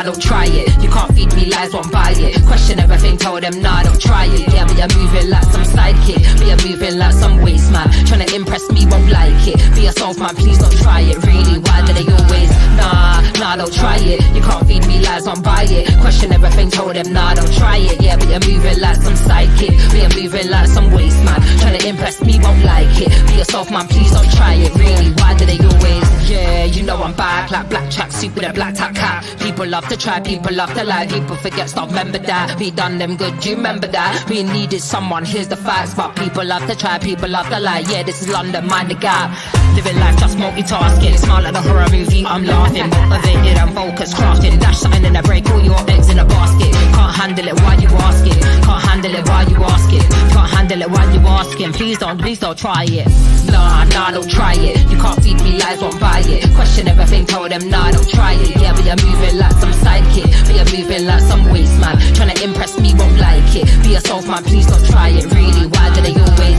nah, don't try it. You can't feed me lies, won't buy it. Question everything, told them, nah, don't try it. Yeah, but you're moving like some sidekick. But you're moving like some waste man. Trying to impress me, won't like it. Be yourself, man, please don't try it. Really, why do they always? Nah, don't try it. You can't feed me lies, won't buy it. Question everything, told them, nah, don't try it. Yeah, but you're moving like some sidekick. But you're moving like some waste man. Trying to impress me, won't like it. Be yourself, man, please don't try it. Really, why do they always? Yeah, you know I'm back like black tracksuit with a black top cap. People love to try, people love to lie. People forget, stop, remember that. We done them good, you remember that. We needed someone, here's the facts. But people love to try, people love to lie. Yeah, this is London, mind the gap. Living life just multitasking. Smile like a horror movie, I'm laughing. Motivated and focused, crafting. Dash something in a break, all your eggs in a basket. Can't handle it, why you asking? Can't handle it, why you asking? Can't handle it, why you asking? Please don't try it. Nah, don't try it. You can't feed me lies, won't buy it. Question everything, told them, nah, don't try it. Yeah, but you're moving like some sidekick. But you're moving like some waste man. Trying to impress me, won't like it. Be yourself, man, please don't try it. Really, why do they always?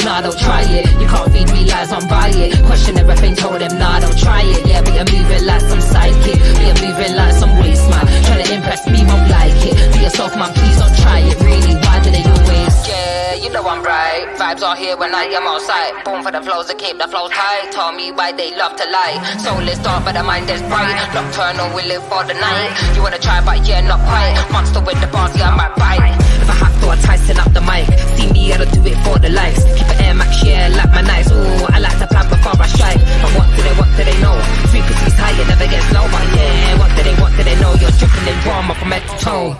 Nah, don't try it. You can't feed me lies, won't buy it. Question everything, told them, nah, don't try it. Yeah, but you're moving like some sidekick. But you're moving like some waste man. Trying to impress me, won't like it. Be yourself, man, please don't try it. Really, why do they always? Yeah, you know I'm right. Vibes are here when I am outside. Born for the flows to keep the flows tight. Tell me why they love to lie. Soul is dark but the mind is bright. Nocturnal, we live for the night. You wanna try but yeah, not quite. Monster with the bars, yeah, I might bite. If I have to, I tighten up the mic. See me, I don't do it for the likes. Keep it Air Max, yeah, like my nights. Ooh, I like to plan before I strike. But what do they know? Frequency's high, it never gets low. But yeah, what do they know? You're dripping in drama from head to toe.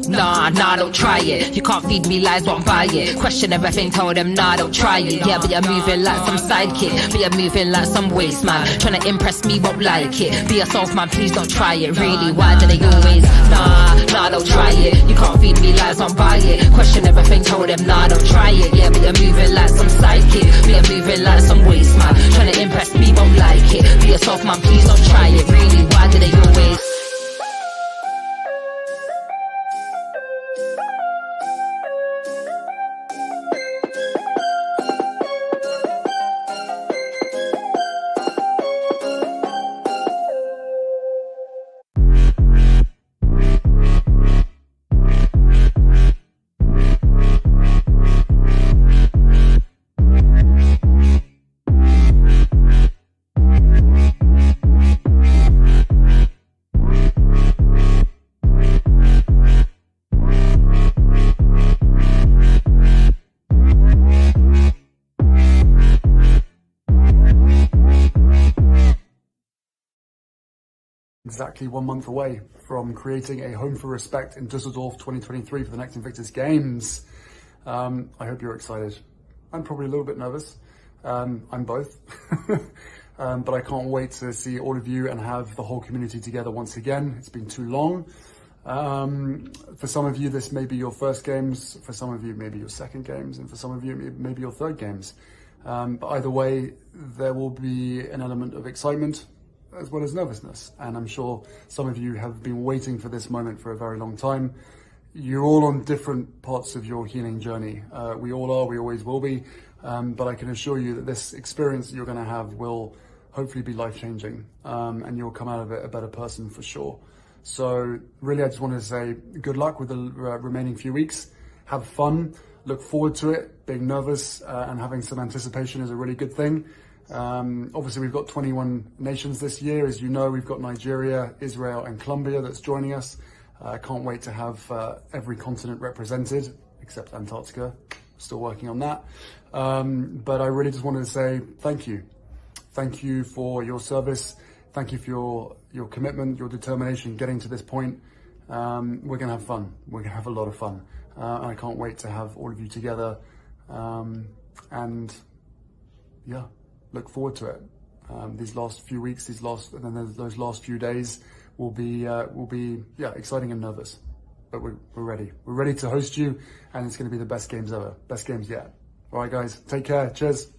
Nah, don't try it. You can't feed me lies, won't buy it. Question everything, told them, nah, don't try it. Yeah, but you're moving like some sidekick. But you're moving like some waste man. Trying to impress me, won't like it. Be yourself, man, please don't try it. Really, why do they always? Nah, don't try it. You can't feed me lies, won't buy it. Question everything, told them, nah, don't try it. Yeah, but you're moving like some sidekick. But you're moving like some waste man. Trying to impress me, won't like it. Be yourself, man, please don't try it. Really, why do they always? Exactly 1 month away from creating a Home for Respect in Düsseldorf 2023 for the next Invictus Games. I hope you're excited. I'm probably a little bit nervous. I'm both. But I can't wait to see all of you and have the whole community together once again. It's been too long. For some of you, this may be your first games. For some of you, maybe your second games. And for some of you, maybe your third games. But either way, there will be an element of excitement as well as nervousness. And I'm sure some of you have been waiting for this moment for a very long time. You're all on different parts of your healing journey. We all are, we always will be. But I can assure you that this experience that you're gonna have will hopefully be life-changing. And you'll come out of it a better person for sure. So really, I just wanted to say good luck with the remaining few weeks. Have fun, look forward to it. Being nervous and having some anticipation is a really good thing. Obviously, we've got 21 nations this year. As you know, we've got Nigeria, Israel, and Colombia that's joining us. I can't wait to have every continent represented, except Antarctica. Still working on that. But I really just wanted to say thank you. Thank you for your service. Thank you for your commitment, your determination, getting to this point. We're going to have fun. We're going to have a lot of fun. And I can't wait to have all of you together. And yeah, look forward to it. These last few weeks, those last few days will be exciting and nervous. But we're ready. We're ready to host you, and it's going to be the best games ever. Best games yet. All right, guys. Take care. Cheers.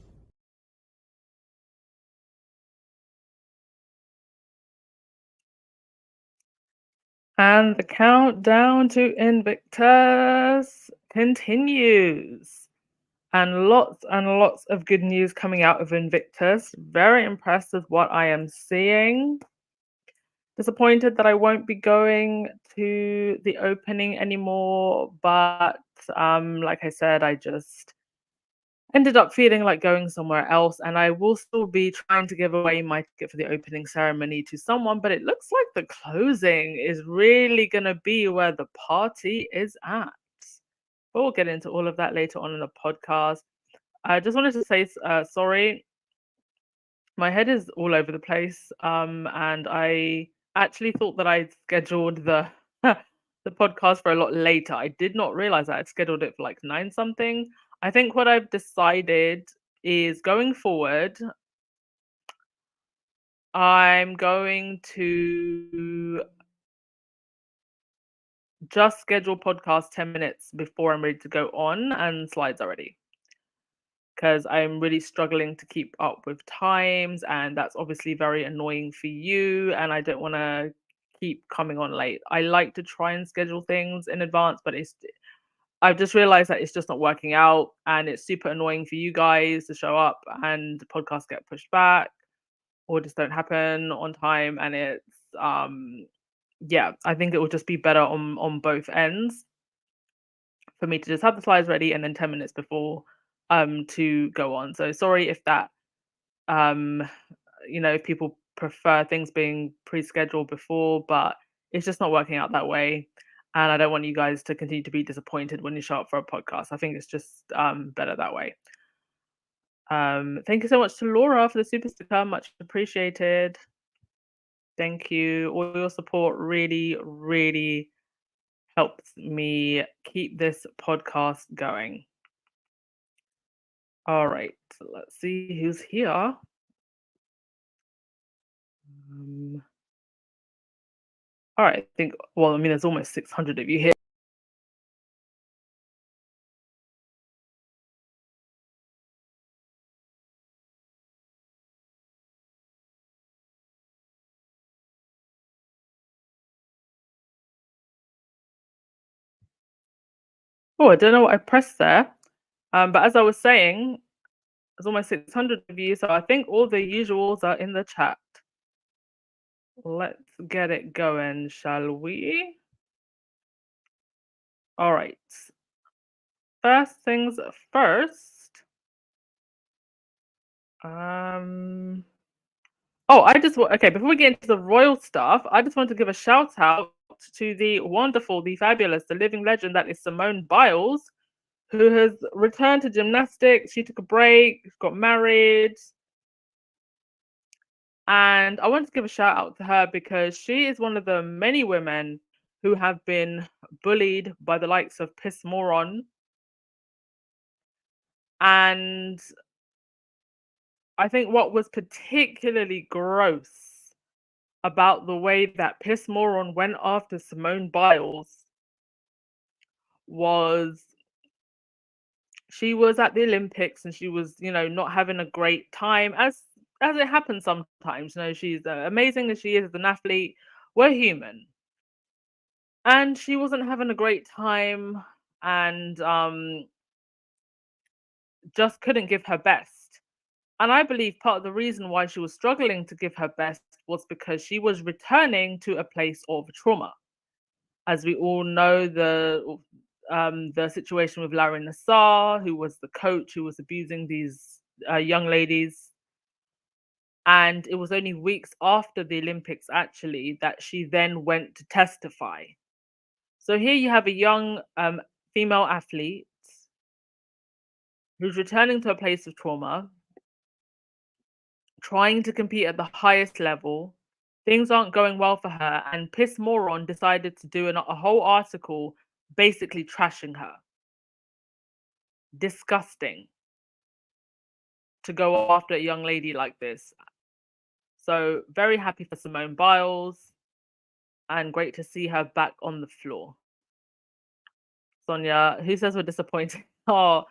And the countdown to Invictus continues. And lots of good news coming out of Invictus. Very impressed with what I am seeing. disappointed that I won't be going to the opening anymore. But like I said, I just ended up feeling like going somewhere else, and I will still be trying to give away my ticket for the opening ceremony to someone, but it looks like the closing is really going to be where the party is at. But we'll get into all of that later on in the podcast. I just wanted to say sorry. My head is all over the place, and I actually thought that I'd scheduled the the podcast for a lot later. I did not realize that I'd scheduled it for like 9 something. I think what I've decided is going forward, I'm going to just schedule podcast 10 minutes before I'm ready to go on, and slides are ready. Because I'm really struggling to keep up with times, and that's obviously very annoying for you. And I don't want to keep coming on late. I like to try and schedule things in advance, but I've just realized that it's just not working out, and it's super annoying for you guys to show up and the podcasts get pushed back or just don't happen on time. And it's yeah, I think it will just be better on both ends for me to just have the slides ready and then 10 minutes before to go on. So sorry if that um if people prefer things being pre-scheduled before, but it's just not working out that way. And I don't want you guys to continue to be disappointed when you show up for a podcast. I think it's just better that way. Thank you so much to Laura for the super sticker, much appreciated. Thank you. All your support really, really helps me keep this podcast going. All right, so let's see who's here. All right, I think, well, I mean, there's almost 600 of you here. Oh, I don't know what I pressed there. But as I was saying, there's almost 600 of you, so I think all the usuals are in the chat. Let's get it going, shall we? All right. First things first. Oh, okay, before we get into the royal stuff, I just want to give a shout out to the wonderful, the fabulous, the living legend that is Simone Biles, who has returned to gymnastics. She took a break, got married. And I want to give a shout out to her because she is one of the many women who have been bullied by the likes of Piss Moron. And I think what was particularly gross about the way that Piss Moron went after Simone Biles was she was at the Olympics and she was, not having a great time, as it happens sometimes. She's amazing as she is as an athlete. We're human. And she wasn't having a great time, and just couldn't give her best. And I believe part of the reason why she was struggling to give her best was because she was returning to a place of trauma. As we all know, the situation with Larry Nassar, who was the coach who was abusing these young ladies. And it was only weeks after the Olympics, actually, that she then went to testify. So here you have a young female athlete who's returning to a place of trauma, trying to compete at the highest level. Things aren't going well for her, and Piss Moron decided to do a whole article basically trashing her. Disgusting to go after a young lady like this. So very happy for Simone Biles, and great to see her back on the floor. Sonia, who says we're disappointed? Oh,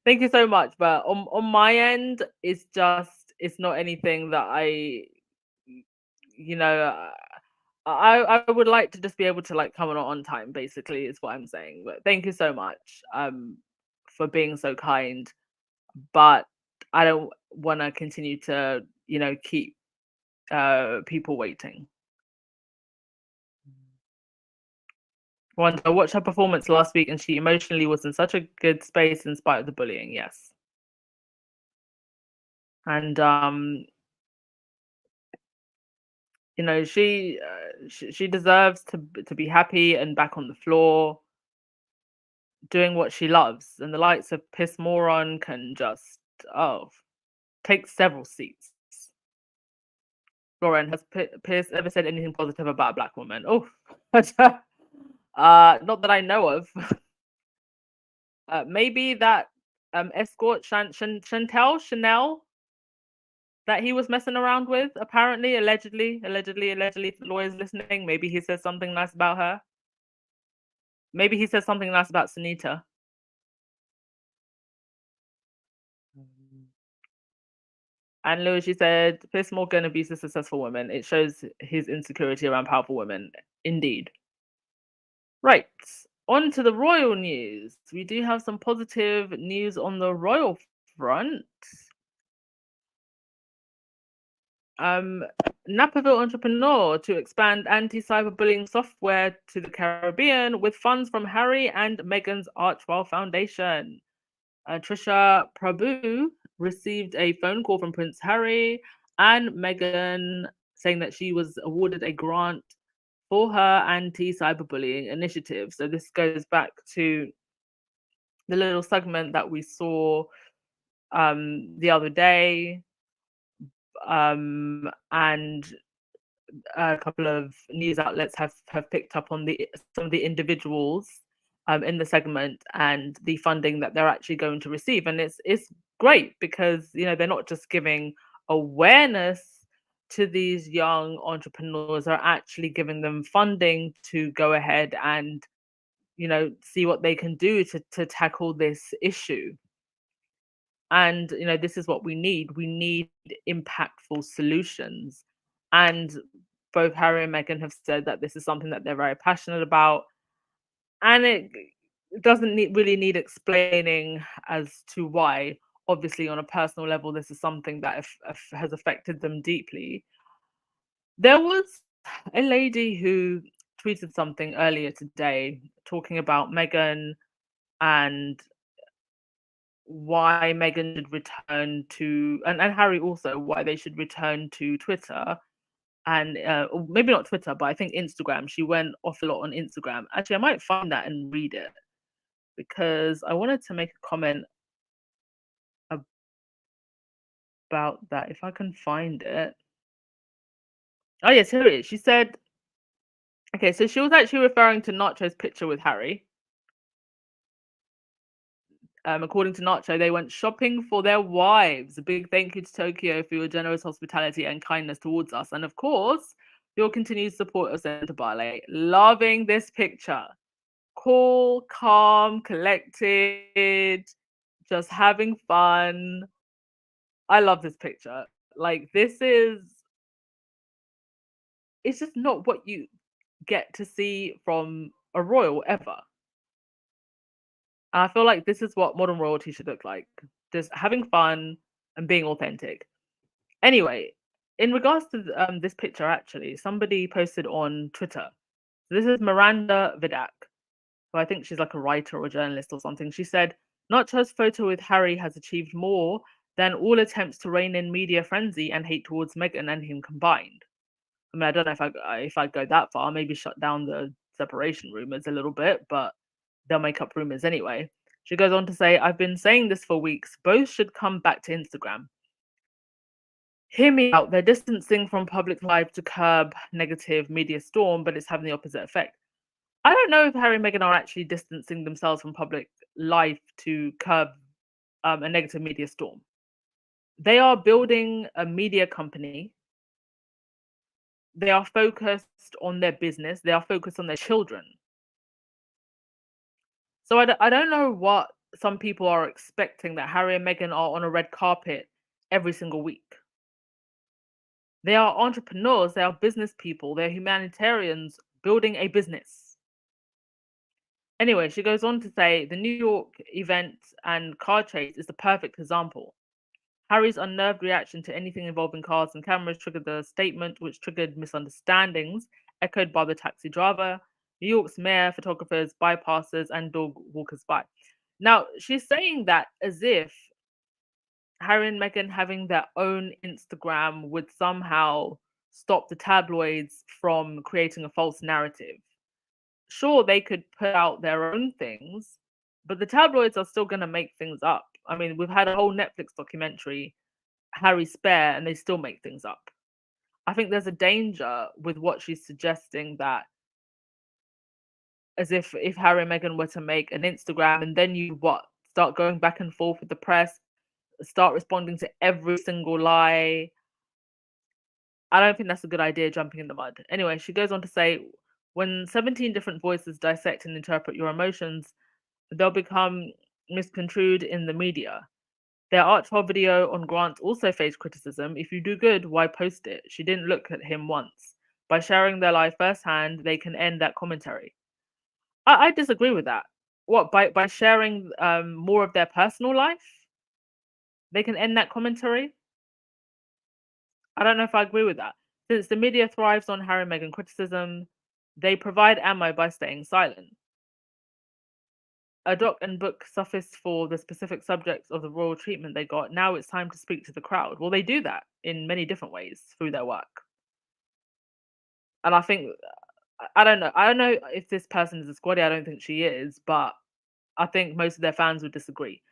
thank you so much. But on my end, it's not anything that you know, I would like to just be able to like come on time, basically, is what I'm saying. But thank you so much for being so kind. But I don't want to continue to, keep people waiting. Wanda, I watched her performance last week and she emotionally was in such a good space in spite of the bullying. Yes. And you know, she deserves to be happy and back on the floor doing what she loves. And the likes of Piss Moron can just take several seats. Lauren, has Pierce ever said anything positive about a black woman? Oh, not that I know of. Maybe that escort Chanel that he was messing around with. Apparently, allegedly, if the lawyer's listening, maybe he says something nice about her. Maybe he says something nice about Sunita. And Louis, she said, Piers Morgan abuses successful women. It shows his insecurity around powerful women. Indeed. Right. On to the royal news. We do have some positive news on the royal front. Naperville entrepreneur to expand anti-cyberbullying software to the Caribbean with funds from Harry and Meghan's Archwell Foundation. Trisha Prabhu received a phone call from Prince Harry and Meghan saying that she was awarded a grant for her anti-cyberbullying initiative. So this goes back to the little segment that we saw the other day, and a couple of news outlets have picked up on some of the individuals in the segment and the funding that they're actually going to receive. And it's great because, you know, they're not just giving awareness to these young entrepreneurs, they're actually giving them funding to go ahead and, you know, see what they can do to tackle this issue. And, you know, this is what we need. We need impactful solutions. And both Harry and Meghan have said that this is something that they're very passionate about. And it doesn't really need explaining as to why. Obviously, on a personal level, this is something that has affected them deeply. There was a lady who tweeted something earlier today talking about Meghan and why Meghan should return to, and Harry also, why they should return to Twitter. And or maybe not Twitter, but I think Instagram. She went off a lot on Instagram. Actually, I might find that and read it because I wanted to make a comment about that. If I can find it. Oh, yes, here it is. She said, okay, so she was actually referring to Nacho's picture with Harry. According to Nacho, they went shopping for their wives. A big thank you to Tokyo for your generous hospitality and kindness towards us. And of course, your continued support of Centre Ballet. Loving this picture. Cool, calm, collected, just having fun. I love this picture. Like, it's just not what you get to see from a royal ever. And I feel like this is what modern royalty should look like. Just having fun and being authentic. Anyway, in regards to this picture, actually, somebody posted on Twitter. This is Miranda Vidak, who I think she's like a writer or a journalist or something. She said, Nacho's photo with Harry has achieved more than all attempts to rein in media frenzy and hate towards Meghan and him combined. I mean, I don't know if I'd go that far. Maybe shut down the separation rumors a little bit, but they'll make up rumors anyway. She goes on to say, I've been saying this for weeks. Both should come back to Instagram. Hear me out. They're distancing from public life to curb negative media storm, but it's having the opposite effect. I don't know if Harry and Meghan are actually distancing themselves from public life to curb a negative media storm. They are building a media company. They are focused on their business. They are focused on their children. So I don't know what some people are expecting, that Harry and Meghan are on a red carpet every single week. They are entrepreneurs. They are business people. They're humanitarians building a business. Anyway, she goes on to say, the New York event and car chase is the perfect example. Harry's unnerved reaction to anything involving cars and cameras triggered the statement, which triggered misunderstandings, echoed by the taxi driver. New York's mayor, photographers, bypassers, and dog walkers by. Now, she's saying that as if Harry and Meghan having their own Instagram would somehow stop the tabloids from creating a false narrative. Sure, they could put out their own things, but the tabloids are still going to make things up. I mean, we've had a whole Netflix documentary, Harry Spare, and they still make things up. I think there's a danger with what she's suggesting, that as if Harry and Meghan were to make an Instagram and then you start going back and forth with the press, start responding to every single lie. I don't think that's a good idea, jumping in the mud. Anyway, she goes on to say, when 17 different voices dissect and interpret your emotions, they'll become misconstrued in the media. Their Art 12 video on Grant also faced criticism. If you do good, why post it? She didn't look at him once. By sharing their life firsthand, they can end that commentary. I disagree with that. What, by sharing more of their personal life, they can end that commentary? I don't know if I agree with that. Since the media thrives on Harry and Meghan criticism, they provide ammo by staying silent. A doc and book sufficed for the specific subjects of the royal treatment they got. Now it's time to speak to the crowd. Well, they do that in many different ways through their work. And I think, I don't know. I don't know if this person is a squaddy. I don't think she is, but I think most of their fans would disagree.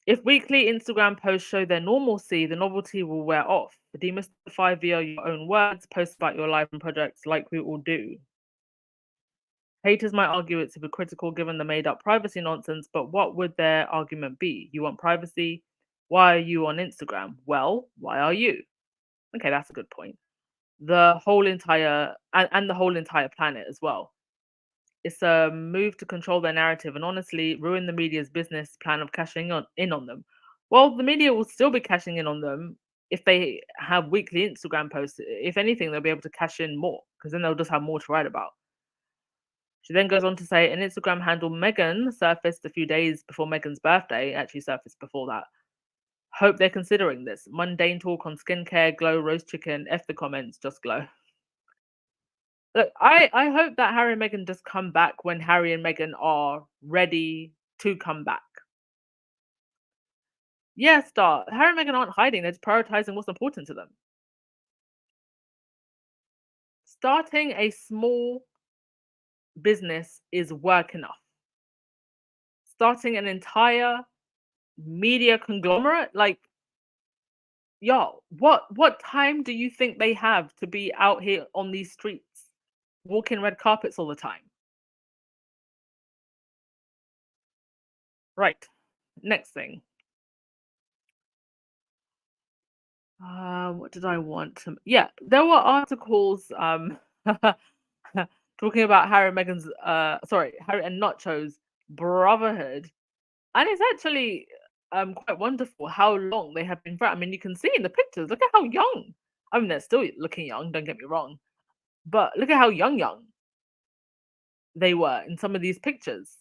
If weekly Instagram posts show their normalcy, the novelty will wear off. Demystify via your own words, post about your life and projects like we all do. Haters might argue it's hypocritical given the made up privacy nonsense, but what would their argument be? You want privacy? Why are you on Instagram? Well, why are you? Okay, that's a good point. The whole entire and the whole entire planet as well. It's a move to control their narrative and honestly ruin the media's business plan of cashing in on them. Well, the media will still be cashing in on them if they have weekly Instagram posts. If anything, they'll be able to cash in more because then they'll just have more to write about. She then goes on to say an Instagram handle Meghan surfaced a few days before Meghan's birthday, actually surfaced before that. Hope they're considering this. Mundane talk on skincare, glow, roast chicken, F the comments, just glow. Look, I hope that Harry and Meghan just come back when Harry and Meghan are ready to come back. Yeah, Harry and Meghan aren't hiding, they're just prioritizing what's important to them. Starting a small business is work enough. Starting an entire media conglomerate, like, y'all, what time do you think they have to be out here on these streets, walking red carpets all the time? Right. Next thing. What did I want to? Yeah, there were articles talking about Harry and Meghan's Harry and Nacho's brotherhood, and it's actually quite wonderful how long they have been friends. I mean, you can see in the pictures. Look at how young. I mean, they're still looking young. Don't get me wrong, but look at how young they were in some of these pictures.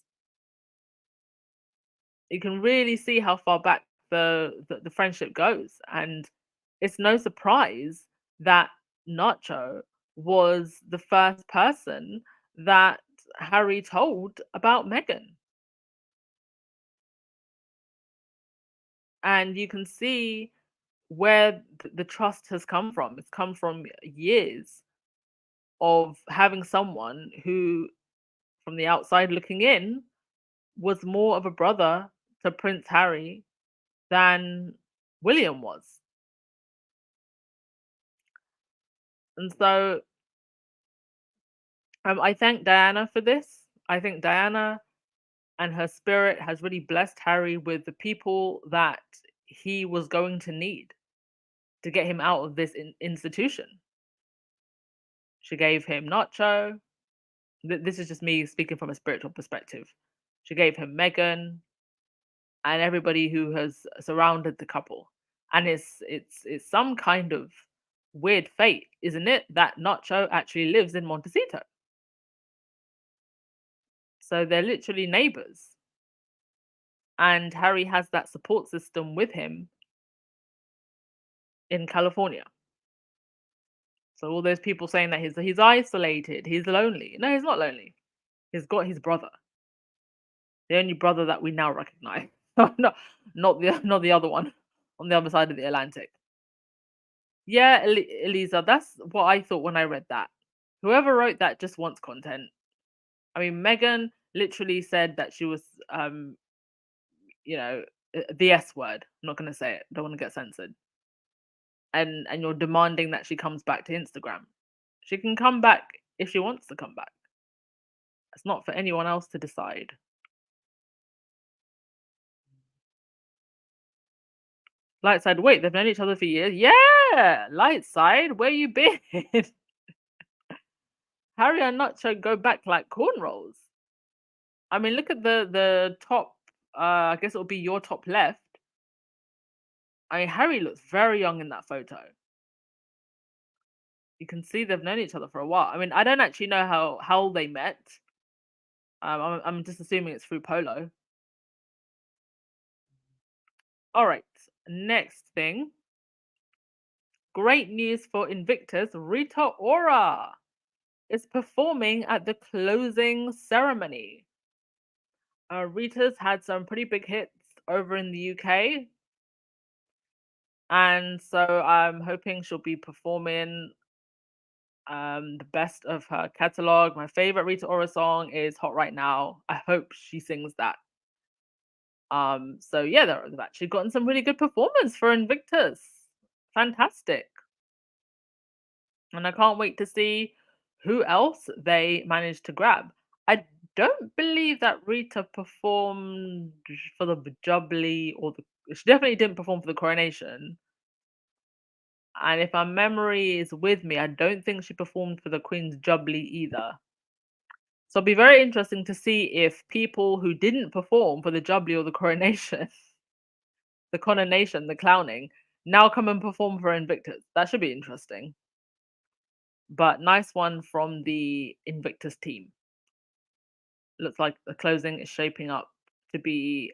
You can really see how far back the friendship goes, and it's no surprise that Nacho was the first person that Harry told about Meghan. And you can see where the trust has come from. It's come from years of having someone who, from the outside looking in, was more of a brother to Prince Harry than William was. And so I thank Diana for this. I think Diana and her spirit has really blessed Harry with the people that he was going to need to get him out of this institution. She gave him Nacho. This is just me speaking from a spiritual perspective. She gave him Meghan and everybody who has surrounded the couple. And it's some kind of weird fate, isn't it, that Nacho actually lives in Montecito. So they're literally neighbors. And Harry has that support system with him in California. So all those people saying that he's isolated, he's lonely. No, he's not lonely. He's got his brother, the only brother that we now recognize. not the other one on the other side of the Atlantic. Yeah, Elisa, that's what I thought when I read that. Whoever wrote that just wants content. I mean, Megan literally said that she was, you know, the S word. I'm not going to say it. Don't want to get censored. And you're demanding that she comes back to Instagram. She can come back if she wants to come back. It's not for anyone else to decide. Lightside, wait, they've known each other for years? Yeah! Lightside, where you been? Harry and Nacho go back like cornrows. I mean, look at the top, I guess it'll be your top left. I mean, Harry looks very young in that photo. You can see they've known each other for a while. I mean, I don't actually know how they met. I'm just assuming it's through polo. All right, next thing. Great news for Invictus. Rita Ora is performing at the closing ceremony. Rita's had some pretty big hits over in the UK. And so I'm hoping she'll be performing the best of her catalog. My favorite Rita Ora song is Hot Right Now. I hope she sings that. So yeah, they've actually gotten some really good performance for Invictus. Fantastic. And I can't wait to see who else they managed to grab. I don't believe that Rita performed for the Jubilee she definitely didn't perform for the coronation. And if my memory is with me, I don't think she performed for the Queen's Jubilee either. So it'll be very interesting to see if people who didn't perform for the Jubilee or the coronation, the coronation, the clowning, now come and perform for Invictus. That should be interesting. But nice one from the Invictus team. Looks like the closing is shaping up to be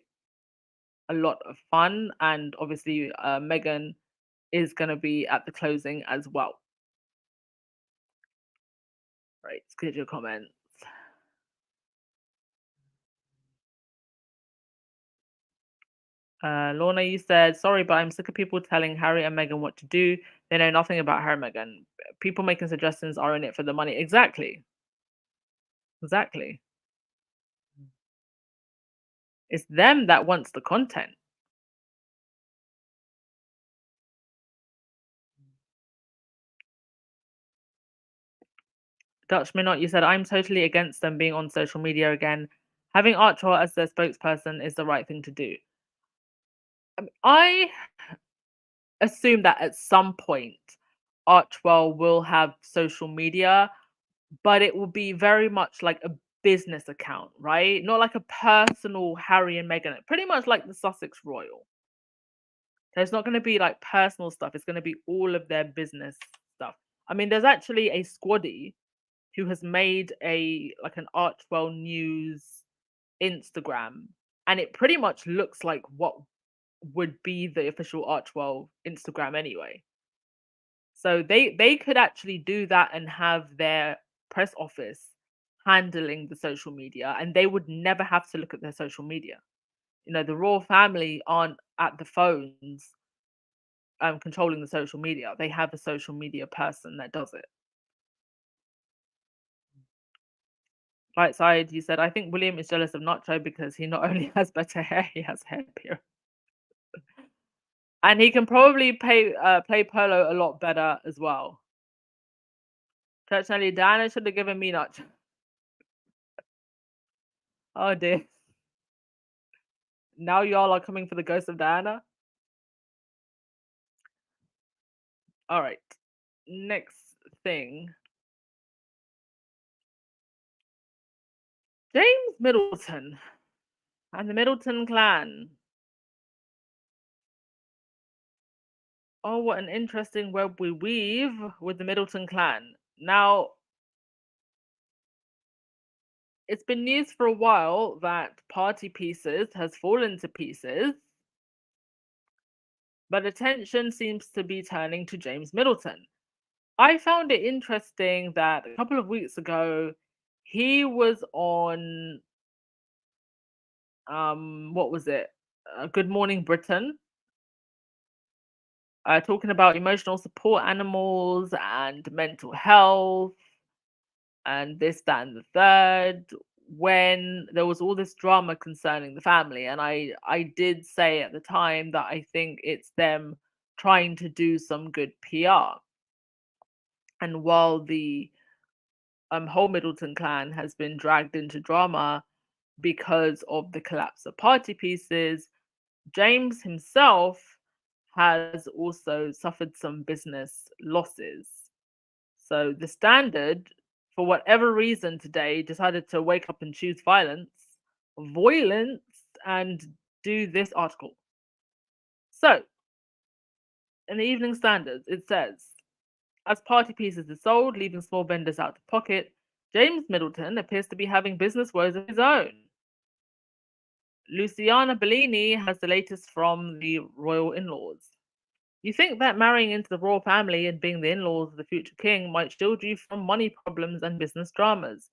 a lot of fun. And obviously, Megan is going to be at the closing as well. Right, let's get your comments. Lorna, you said, sorry, but I'm sick of people telling Harry and Meghan what to do. They know nothing about Harry and Meghan. People making suggestions are in it for the money. Exactly. Exactly. It's them that wants the content. Dutch Minot, you said, I'm totally against them being on social media again. Having Archwell as their spokesperson is the right thing to do. I assume that at some point Archwell will have social media, but it will be very much like a business account, right? Not like a personal Harry and Meghan, pretty much like the Sussex Royal. There's not going to be like personal stuff. It's going to be all of their business stuff. I mean, there's actually a squaddy who has made an Archwell News Instagram, and it pretty much looks like what would be the official Archwell Instagram anyway. So they could actually do that and have their press office handling the social media, and they would never have to look at their social media. You know, the royal family aren't at the phones controlling the social media. They have a social media person that does it. Lightside, you said, I think William is jealous of Nacho because he not only has better hair, he has hair period. And he can probably play polo a lot better as well. Church Nelly, Diana should have given me Nacho. Oh dear. Now y'all are coming for the ghost of Diana? All right. Next thing. James Middleton and the Middleton clan. Oh, what an interesting web we weave with the Middleton clan. Now, it's been news for a while that Party Pieces has fallen to pieces, but attention seems to be turning to James Middleton. I found it interesting that a couple of weeks ago he was on what was it? Good Morning Britain, talking about emotional support animals and mental health and this, that, and the third, when there was all this drama concerning the family. And I did say at the time that I think it's them trying to do some good PR. And while the whole Middleton clan has been dragged into drama because of the collapse of party pieces, James himself has also suffered some business losses. So the Standard, for whatever reason today, decided to wake up and choose violence, and do this article. So, in the Evening Standard, it says, as party pieces are sold, leaving small vendors out of pocket, James Middleton appears to be having business woes of his own. Luciana Bellini has the latest from the royal in-laws. You think that marrying into the royal family and being the in-laws of the future king might shield you from money problems and business dramas.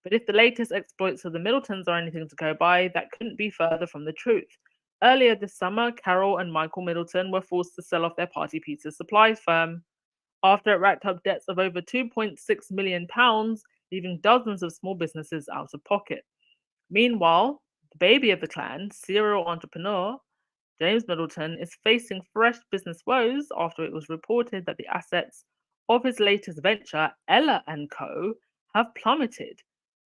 But if the latest exploits of the Middletons are anything to go by, that couldn't be further from the truth. Earlier this summer, Carol and Michael Middleton were forced to sell off their party pieces supply firm after it racked up debts of over £2.6 million, leaving dozens of small businesses out of pocket. Meanwhile, the baby of the clan, serial entrepreneur James Middleton, is facing fresh business woes after it was reported that the assets of his latest venture, Ella & Co., have plummeted.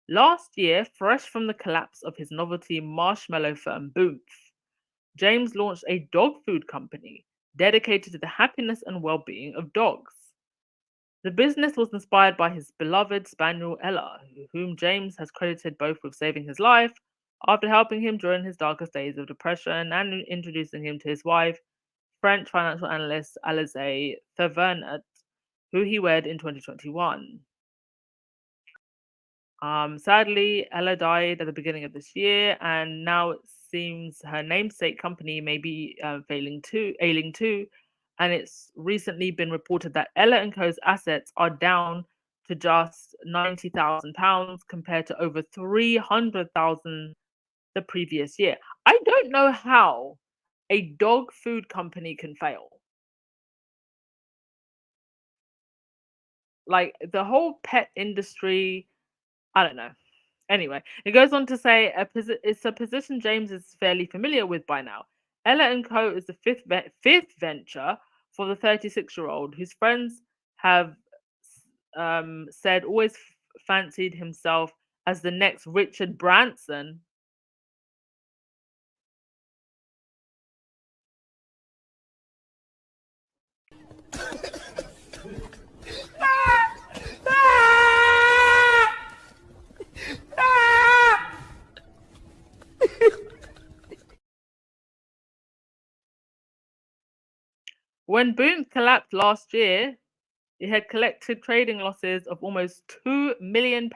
Last year, fresh from the collapse of his novelty marshmallow firm Booth, James launched a dog food company dedicated to the happiness and well-being of dogs. The business was inspired by his beloved spaniel Ella, whom James has credited both with saving his life after helping him during his darkest days of depression and introducing him to his wife, French financial analyst Alize Thévenot, who he wed in 2021. Sadly, Ella died at the beginning of this year, and now it seems her namesake company may be ailing too. And it's recently been reported that Ella & Co.'s assets are down to just £90,000 compared to over £300,000 the previous year. I don't know how a dog food company can fail. Like the whole pet industry, I don't know. Anyway, it goes on to say it's a position James is fairly familiar with by now. Ella & Co. is the fifth venture for the 36-year-old, whose friends have said always fancied himself as the next Richard Branson. When Boom collapsed last year, it had collected trading losses of almost £2 million,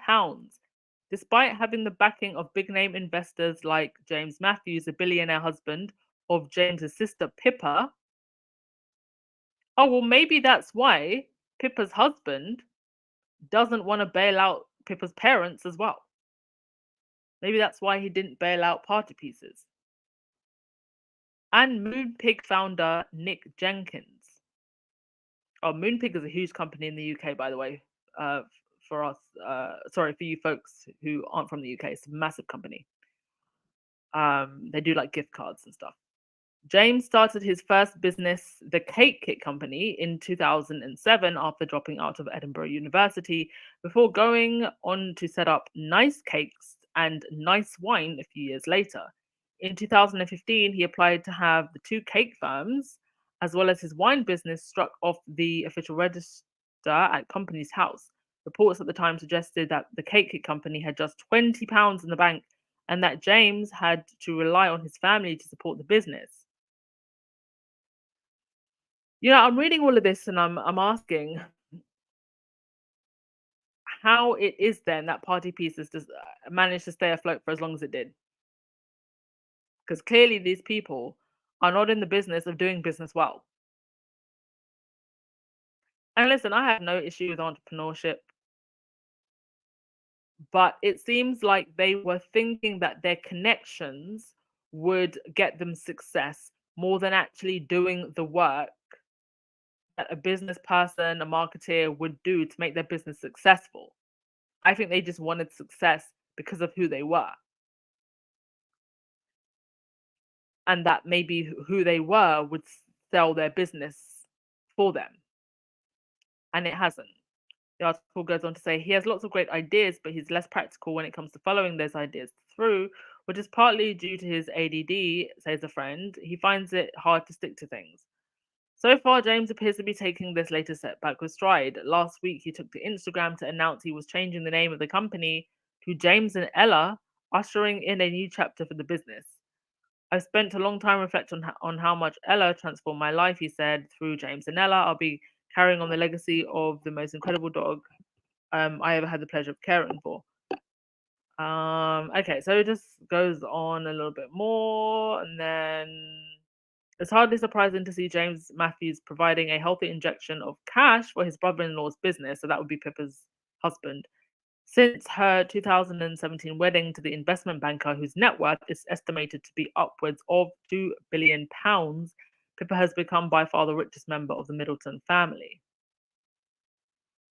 despite having the backing of big-name investors like James Matthews, a billionaire husband of James's sister Pippa. Oh, well, maybe that's why Pippa's husband doesn't want to bail out Pippa's parents as well. Maybe that's why he didn't bail out party pieces. And Moonpig founder Nick Jenkins. Oh, Moonpig is a huge company in the UK, by the way. For us, sorry, for you folks who aren't from the UK, it's a massive company. They do like gift cards and stuff. James started his first business, the Cake Kit Company, in 2007 after dropping out of Edinburgh University, before going on to set up Nice Cakes and Nice Wine a few years later. In 2015, he applied to have the two cake firms, as well as his wine business, struck off the official register at Companies House. Reports at the time suggested that the Cake Kit Company had just £20 in the bank and that James had to rely on his family to support the business. You know, I'm reading all of this and I'm asking how it is then that party pieces just managed to stay afloat for as long as it did. Because clearly these people are not in the business of doing business well. And listen, I have no issue with entrepreneurship, but it seems like they were thinking that their connections would get them success more than actually doing the work that a business person, a marketeer would do to make their business successful. I think they just wanted success because of who they were, and that maybe who they were would sell their business for them, and it hasn't. The article goes on to say he has lots of great ideas, but he's less practical when it comes to following those ideas through, which is partly due to his ADD, says a friend. He finds it hard to stick to things. So far, James appears to be taking this latest setback with stride. Last week, he took to Instagram to announce he was changing the name of the company to James and Ella, ushering in a new chapter for the business. I've spent a long time reflecting on how much Ella transformed my life, he said. Through James and Ella, I'll be carrying on the legacy of the most incredible dog I ever had the pleasure of caring for. Okay, so it just goes on a little bit more, and then it's hardly surprising to see James Matthews providing a healthy injection of cash for his brother-in-law's business, so that would be Pippa's husband. Since her 2017 wedding to the investment banker, whose net worth is estimated to be upwards of £2 billion, Pippa has become by far the richest member of the Middleton family.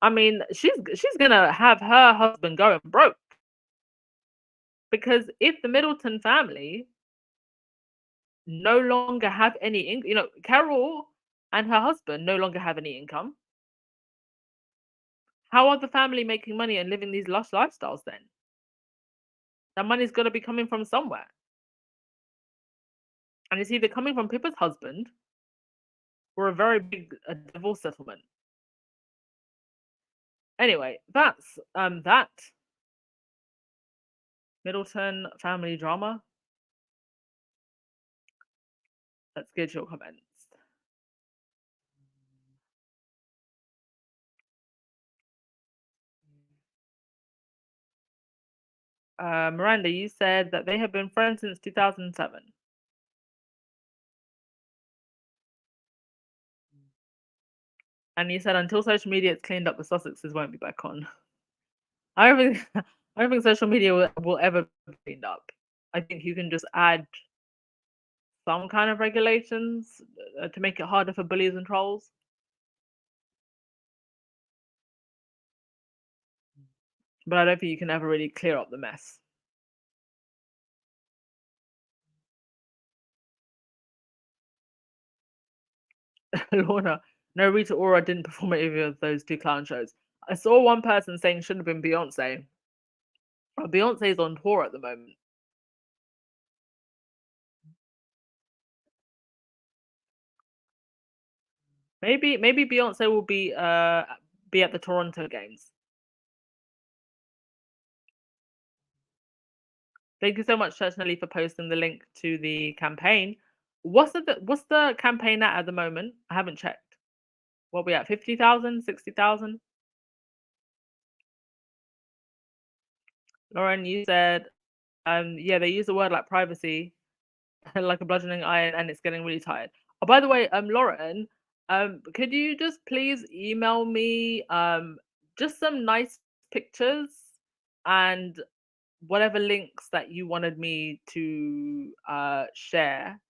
I mean, she's gonna have her husband going broke, because if the Middleton family no longer have any income, Carol and her husband no longer have any income. How are the family making money and living these lush lifestyles then? That money's got to be coming from somewhere. And it's either coming from Pippa's husband or a very big divorce settlement. Anyway, that's that Middleton family drama. Let's get your comments. Miranda, you said that they have been friends since 2007. And you said until social media is cleaned up, the Sussexes won't be back on. I don't think I don't think social media will ever be cleaned up. I think you can just add some kind of regulations to make it harder for bullies and trolls. But I don't think you can ever really clear up the mess. Lorna, no, Rita Ora didn't perform at either of those two clown shows. I saw one person saying should have been Beyonce. Beyonce's on tour at the moment. Maybe Beyonce will be at the Toronto games. Thank you so much, Church Nelly, for posting the link to the campaign. What's the campaign at the moment? I haven't checked. What we at? 50,000, 60,000? Lauren, you said, yeah, they use the word like privacy, like a bludgeoning iron, and it's getting really tired. Oh, by the way, Lauren, could you just please email me just some nice pictures and whatever links that you wanted me to share?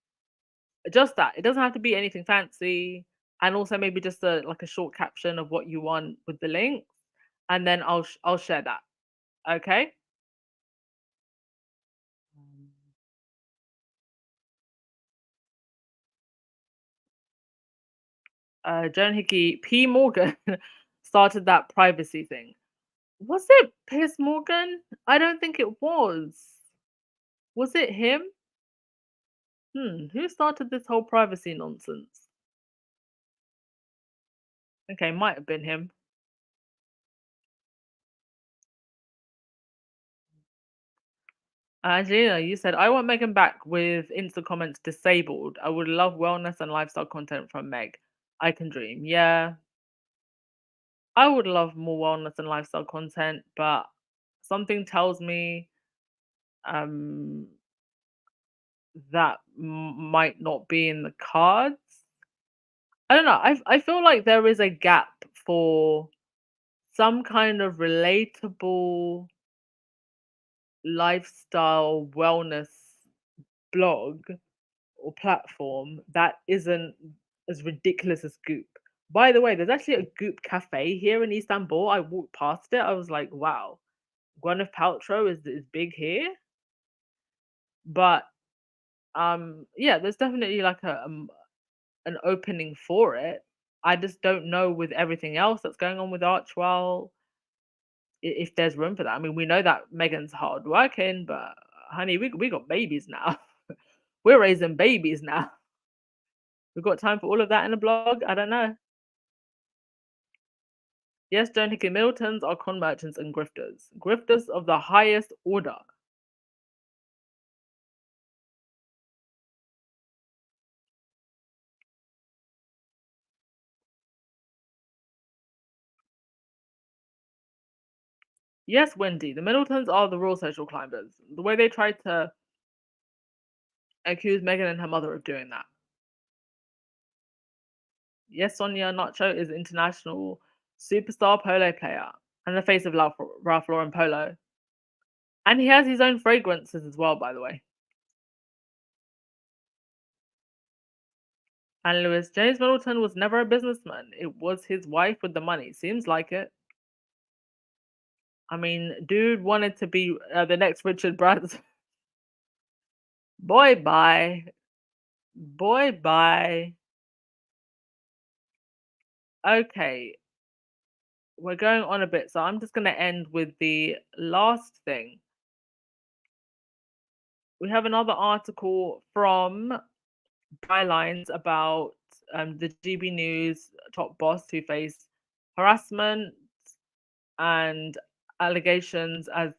Just that. It doesn't have to be anything fancy, and also maybe just like a short caption of what you want with the link, and then I'll share that. Okay. Joan Hickey, P. Morgan started that privacy thing. Was it Piers Morgan? I don't think it was. Was it him? Who started this whole privacy nonsense? Okay, might have been him. Angelina, you said, I want Megan back with Insta comments disabled. I would love wellness and lifestyle content from Meg. I can dream. Yeah, I would love more wellness and lifestyle content, but something tells me um, that might not be in the cards. I don't know. I feel like there is a gap for some kind of relatable lifestyle wellness blog or platform that isn't as ridiculous as Goop. By the way, there's actually a Goop cafe here in Istanbul. I walked past it. I was like, wow, Gwyneth Paltrow is big here. But yeah, there's definitely like an opening for it. I just don't know with everything else that's going on with Archwell if there's room for that. I mean, we know that Megan's hard working, but honey, we got babies now. We're raising babies now. We've got time for all of that in a blog? I don't know. Yes, Joan Hickey Middletons are con merchants and grifters. Grifters of the highest order. Yes, Wendy, the Middletons are the real social climbers. The way they tried to accuse Megan and her mother of doing that. Yes, Sonia Nacho is international superstar polo player and the face of Ralph Lauren Polo. And he has his own fragrances as well, by the way. And Lewis, James Middleton was never a businessman. It was his wife with the money. Seems like it. I mean, dude wanted to be the next Richard Branson. Boy, bye. Boy, bye. Okay. We're going on a bit, so I'm just going to end with the last thing. We have another article from Bylines about the GB News top boss who faced harassment and allegations as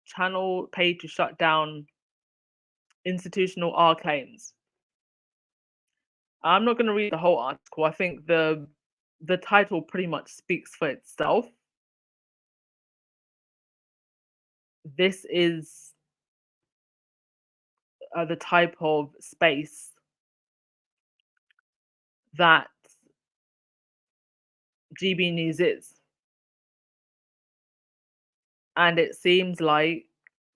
channel paid to shut down institutional R claims. I'm not going to read the whole article. I think the title pretty much speaks for itself. This is the type of space that GB News is. And it seems like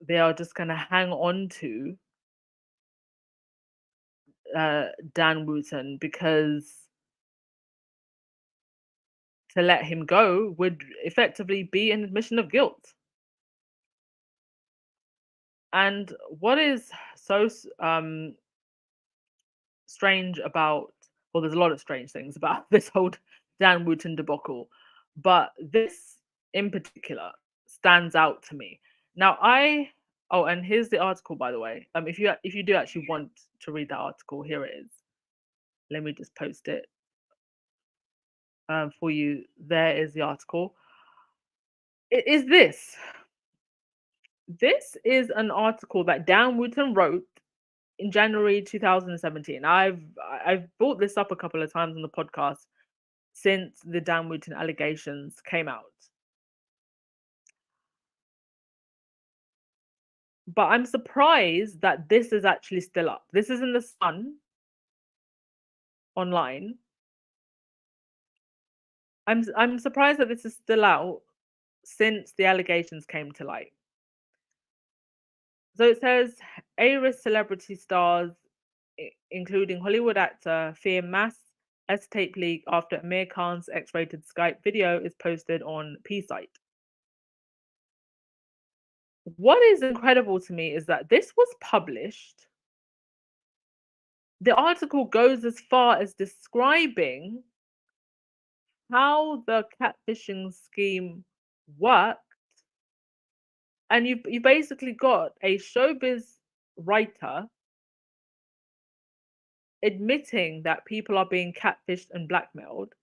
they are just going to hang on to Dan Wootton because to let him go would effectively be an admission of guilt. And what is so strange about, well, there's a lot of strange things about this whole Dan Wootton debacle, but this in particular stands out to me. Now, and here's the article, by the way. If you do actually want to read that article, here it is. Let me just post it for you. There is the article. It is this. This is an article that Dan Wootton wrote in January 2017. I've brought this up a couple of times on the podcast since the Dan Wootton allegations came out. But I'm surprised that this is actually still up. This is in the Sun online. I'm surprised that this is still out since the allegations came to light. So it says A-list celebrity stars, including Hollywood actor, fear mass S-tape leak after Amir Khan's X-rated Skype video is posted on P-Site. What is incredible to me is that this was published. The article goes as far as describing how the catfishing scheme worked. And you basically got a showbiz writer admitting that people are being catfished and blackmailed.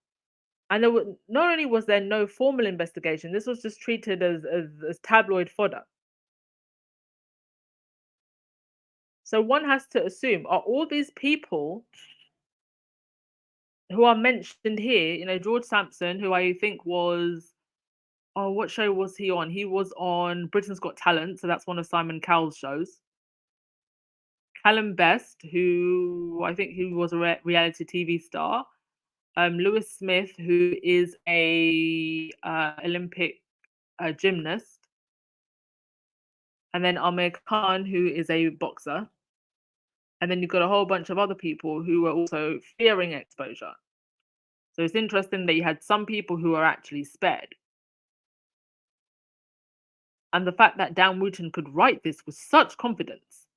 And not only was there no formal investigation, this was just treated as tabloid fodder. So one has to assume, are all these people who are mentioned here, George Sampson, who I think was, what show was he on? He was on Britain's Got Talent, so that's one of Simon Cowell's shows. Callum Best, who I think he was a reality TV star. Lewis Smith, who is a Olympic gymnast, and then Amir Khan, who is a boxer, and then you've got a whole bunch of other people who are also fearing exposure. So it's interesting that you had some people who are actually spared. And the fact that Dan Wootton could write this with such confidence,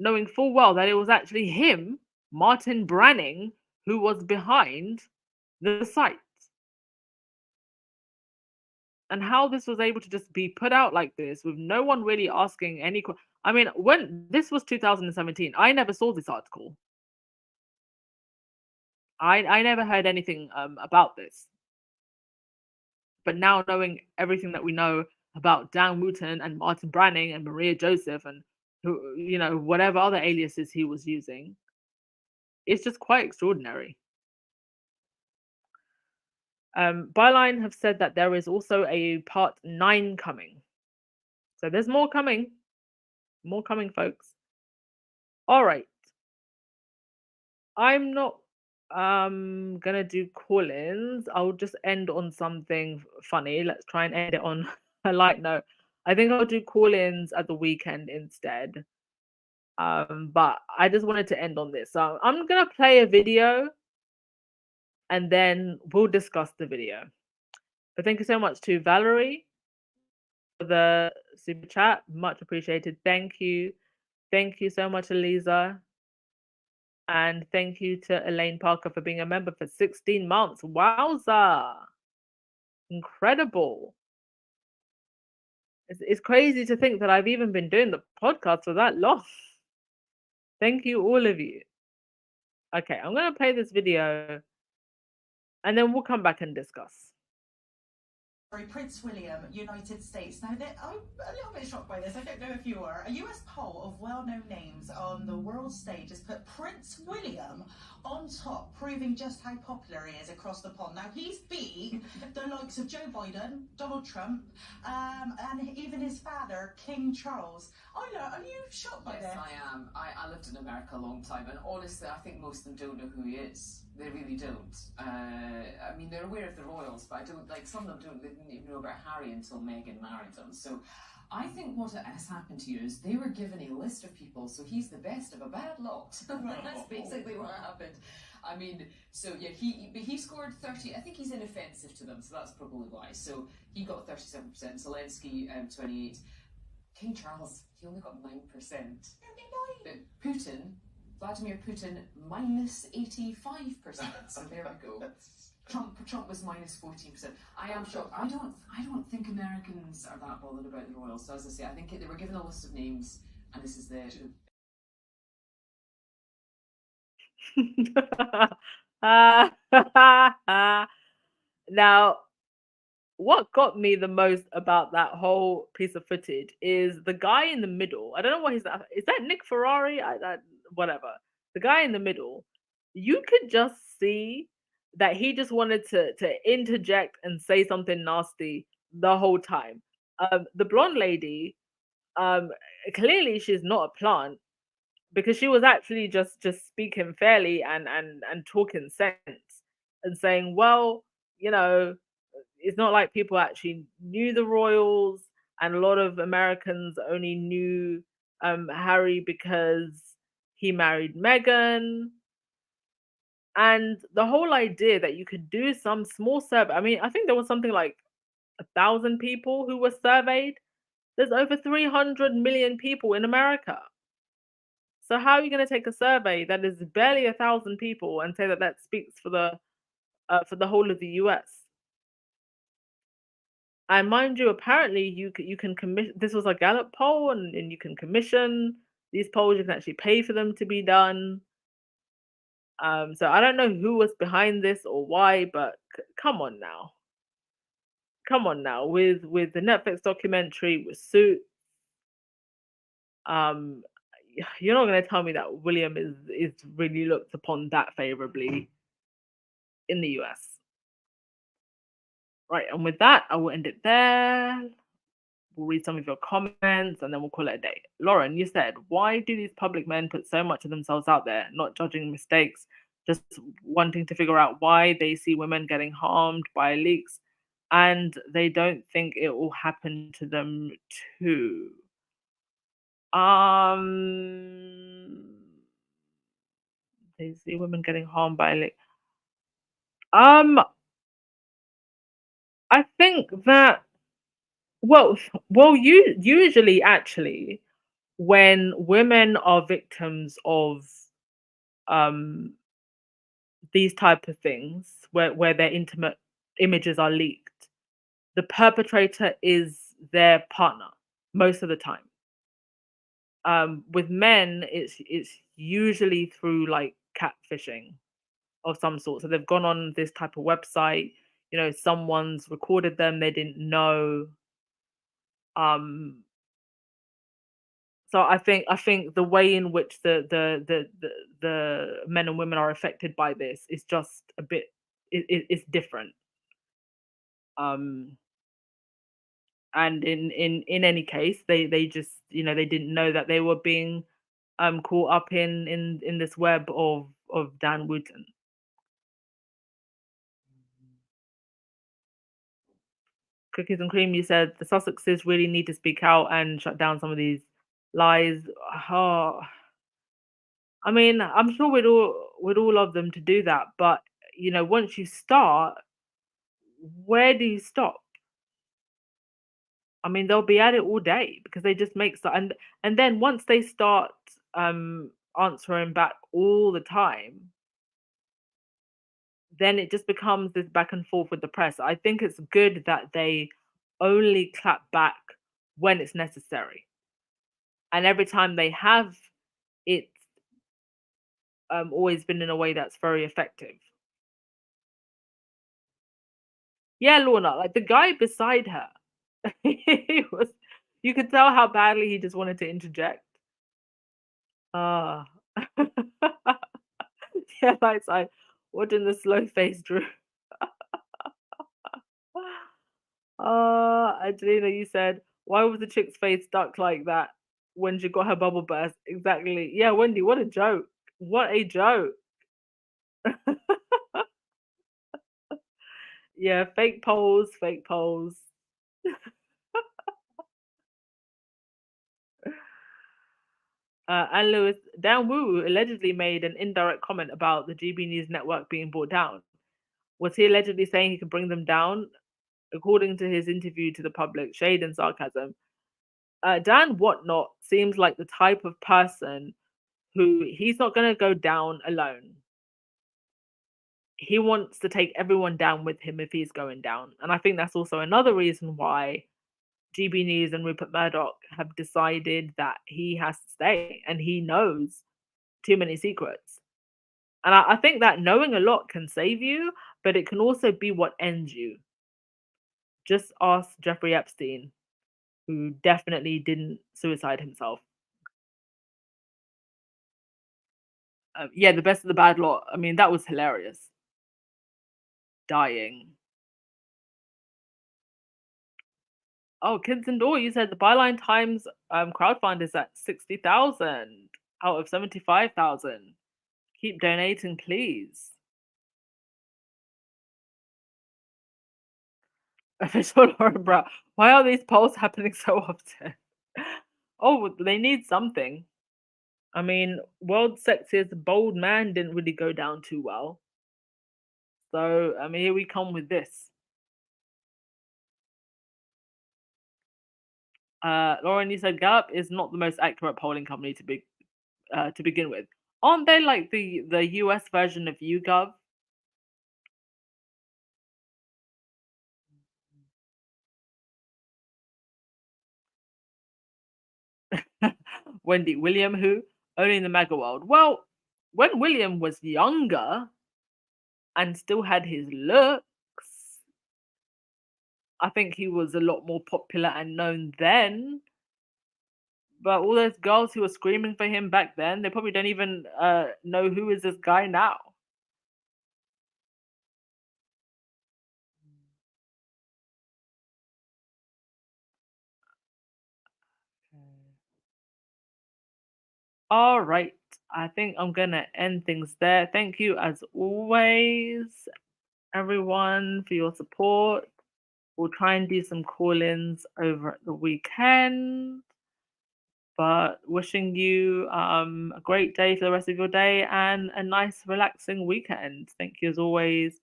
knowing full well that it was actually him, Martin Branning, who was behind the site. And how this was able to just be put out like this with no one really asking any I mean, when this was 2017, I never saw this article. I never heard anything about this. But now knowing everything that we know about Dan Wootton and Martin Branning and Maria Joseph and who, whatever other aliases he was using, it's just quite extraordinary. Byline have said that there is also a part 9 coming. So there's more coming. More coming, folks. All right. I'm not gonna do call-ins. I'll just end on something funny. Let's try and end it on a light note. I think I'll do call-ins at the weekend instead. But I just wanted to end on this. So I'm gonna play a video and then we'll discuss the video. But thank you so much to Valerie for the super chat. Much appreciated. Thank you. Thank you so much, Eliza. And thank you to Elaine Parker for being a member for 16 months. Wowza. Incredible. It's crazy to think that I've even been doing the podcast for that long. Thank you, all of you. Okay, I'm going to play this video and then we'll come back and discuss. Prince William, United States. Now, I'm a little bit shocked by this. I don't know if you are. A US poll of well-known names on the world stage has put Prince William on top, proving just how popular he is across the pond. Now, he's beat the likes of Joe Biden, Donald Trump, and even his father, King Charles. Are you shocked by this? Yes, I am. I lived in America a long time, and honestly, I think most of them don't know who he is. They really don't. I mean, they're aware of the royals, but some of them don't. They didn't even know about Harry until Meghan married him. So I think what has happened here is they were given a list of people, so he's the best of a bad lot. That's basically what happened. I mean, so yeah, he scored 30. I think he's inoffensive to them, so that's probably why. So he got 37%. Zelensky 28%. King Charles, he only got 9%. Putin, Vladimir Putin, minus 85%. So there we go. Trump was minus 14%. I am shocked. I don't think Americans are that bothered about the royals. So as I say, I think they were given a list of names, and this is the. Now, what got me the most about that whole piece of footage is the guy in the middle. I don't know what is that Nick Ferrari? Whatever. The guy in the middle, you could just see that he just wanted to interject and say something nasty the whole time. The blonde lady, clearly she's not a plant because she was actually just speaking fairly and talking sense and saying, well, it's not like people actually knew the royals, and a lot of Americans only knew Harry because he married Meghan. And the whole idea that you could do some small survey, I mean, I think there was something like 1,000 people who were surveyed. There's over 300 million people in America. So how are you going to take a survey that is barely 1,000 people and say that speaks for the whole of the US? And mind you, apparently you can commission. This was a Gallup poll, and you can commission these polls. You can actually pay for them to be done. So I don't know who was behind this or why, but come on now. With the Netflix documentary, with Suits, you're not going to tell me that William is really looked upon that favorably in the US. Right, and with that, I will end it there. We'll read some of your comments and then we'll call it a day. Lauren, you said, why do these public men put so much of themselves out there, not judging mistakes, just wanting to figure out why they see women getting harmed by leaks, and they don't think it will happen to them too. Um, they see women getting harmed by leaks. Um, I think that well, usually actually when women are victims of um these type of things where their intimate images are leaked, the perpetrator is their partner most of the time. With men, it's usually through like catfishing of some sort. So they've gone on this type of website, someone's recorded them, they didn't know. Um, so I think the way in which the men and women are affected by this is just a bit it's different. Um, and in any case, they just they didn't know that they were being caught up in this web of Dan Wootton. Cookies and cream, you said the Sussexes really need to speak out and shut down some of these lies. Oh, I mean, I'm sure we'd all love them to do that, but once you start, where do you stop? I mean, they'll be at it all day because they just make so and then once they start answering back all the time, then it just becomes this back and forth with the press. I think it's good that they only clap back when it's necessary. And every time they have, it's always been in a way that's very effective. Yeah, Lorna, like the guy beside her, he was, you could tell how badly he just wanted to interject. Ah. Yeah, like, what in the slow face, Drew? Angelina, you said, why was the chick's face stuck like that when she got her bubble burst? Exactly. Yeah, Wendy, what a joke. What a joke. Yeah, fake polls, fake polls. And Lewis, Dan Wu allegedly made an indirect comment about the GB News network being brought down. Was he allegedly saying he could bring them down? According to his interview to the public, shade and sarcasm. Dan Whatnot seems like the type of person who he's not going to go down alone. He wants to take everyone down with him if he's going down. And I think that's also another reason why GB News and Rupert Murdoch have decided that he has to stay and he knows too many secrets. And I think that knowing a lot can save you, but it can also be what ends you. Just ask Jeffrey Epstein, who definitely didn't suicide himself. Yeah, the best of the bad lot. I mean, that was hilarious. Dying. Oh, Kids and Door, you said the Byline Times crowdfund is at 60,000 out of 75,000. Keep donating, please. Official Lauren Brown. Why are these polls happening so often? Oh, they need something. I mean, World Sexiest Bold Man didn't really go down too well. So, I mean, here we come with this. Lauren, you said Gallup is not the most accurate polling company to begin with. Aren't they like the US version of YouGov? Wendy, William who? Only in the mega world. Well, when William was younger and still had his looks, I think he was a lot more popular and known then. But all those girls who were screaming for him back then, they probably don't even know who is this guy now. All right. I think I'm going to end things there. Thank you, as always, everyone, for your support. We'll try and do some call-ins over at the weekend. But wishing you a great day for the rest of your day and a nice, relaxing weekend. Thank you, as always,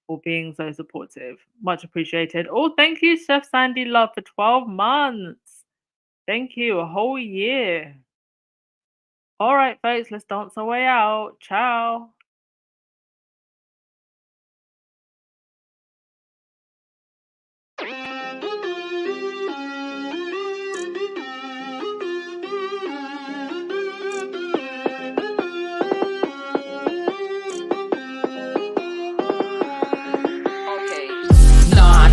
for being so supportive. Much appreciated. Oh, thank you, Chef Sandy Love, for 12 months. Thank you, a whole year. All right, folks, let's dance our way out. Ciao.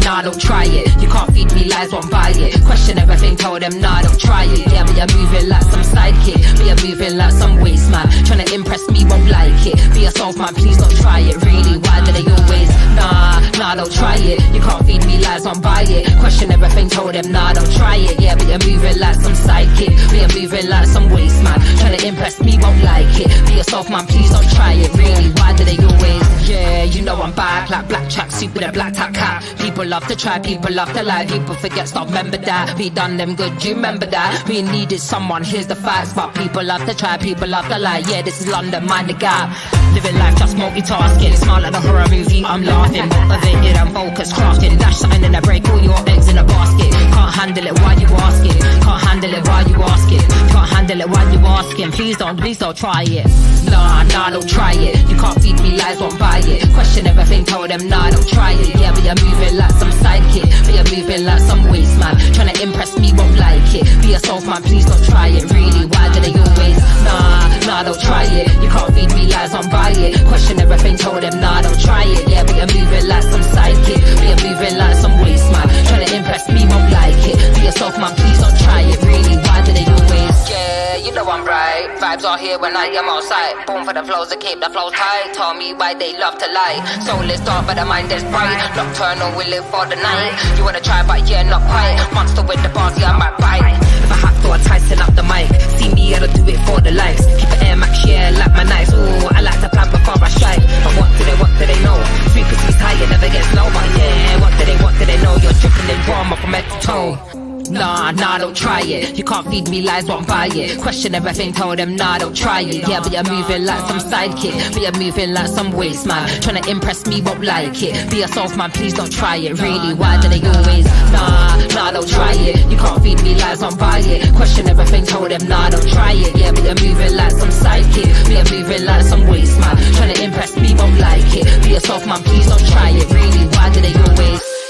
Nah, don't try it. You can't feed me lies, won't buy it. Question everything, told them, nah, don't try it. Yeah, but you're moving like some sidekick. But you're moving like some waste man. Tryna impress me, won't like it. Be yourself, man, please don't try it. Really, why do they always? Nah, don't try it. You can't feed me lies, won't buy it. Question everything, told them, nah, don't try it. Yeah, but you're moving like some sidekick. But you're moving like some waste man. Tryna impress me, won't like it. Be yourself, man, please don't try it. Really, why do they always? Yeah, you know I'm back like black tracksuit with a black top cap. People love to try, people love to lie. People forget, stop, remember that. We done them good, you remember that. We needed someone, here's the facts. But people love to try, people love to lie. Yeah, this is London, mind the gap. Living life just multitasking. Smile like a horror movie, I'm laughing. Motivated and focused, crafting. Dash something in a break, all your eggs in a basket. Can't handle it, why you asking? Can't handle it, why you asking? Can't handle it, why you asking? Please don't try it. Nah, don't try it. You can't feed me lies, won't buy it. Question everything, told them, nah, don't try it. Yeah, but you're moving like some sidekick. But you're moving like some waste man. Tryna impress me, won't like it. Be yourself, man, please don't try it. Really, why do they always? Nah, don't try it. You can't feed me lies, won't buy it. Question everything, told them, nah, don't try it. Yeah, but you're moving like some sidekick. But you're moving like some waste man. Tryna impress me, won't like it. Be yourself, man, please don't try it. Really, why do they always? Yeah, you know I'm right. Vibes are here when I am outside. Born for the flows to keep the flows tight. Tell me why they love to lie. Soul is dark but the mind is bright. Nocturnal, we live for the night. You wanna try but yeah, not quite. Monster with the bars, yeah, I might bite. If I have to, I tighten up the mic. See me, I don't do it for the likes. Keep it Air Max, yeah, like my knives. Ooh, I like to plan before I strike. But what do they know? Frequency's high, it never gets low. But yeah, what do they know? You're dripping in drama from head to toe. Nah, don't try it. You can't feed me lies, won't buy it. Question everything, told them, nah, don't try it. Yeah, but you're moving like some sidekick. But you're moving like some waste man. Tryna impress me, won't like it. Be yourself, man, please don't try it. Really, why do they always? Nah, don't try it. You can't feed me lies, won't buy it. Question everything, told them, nah, don't try it. Yeah, but you're moving like some sidekick. But you're moving like some waste man. Tryna impress me, won't like it. Be yourself, man, please don't try it. Really, why do they always?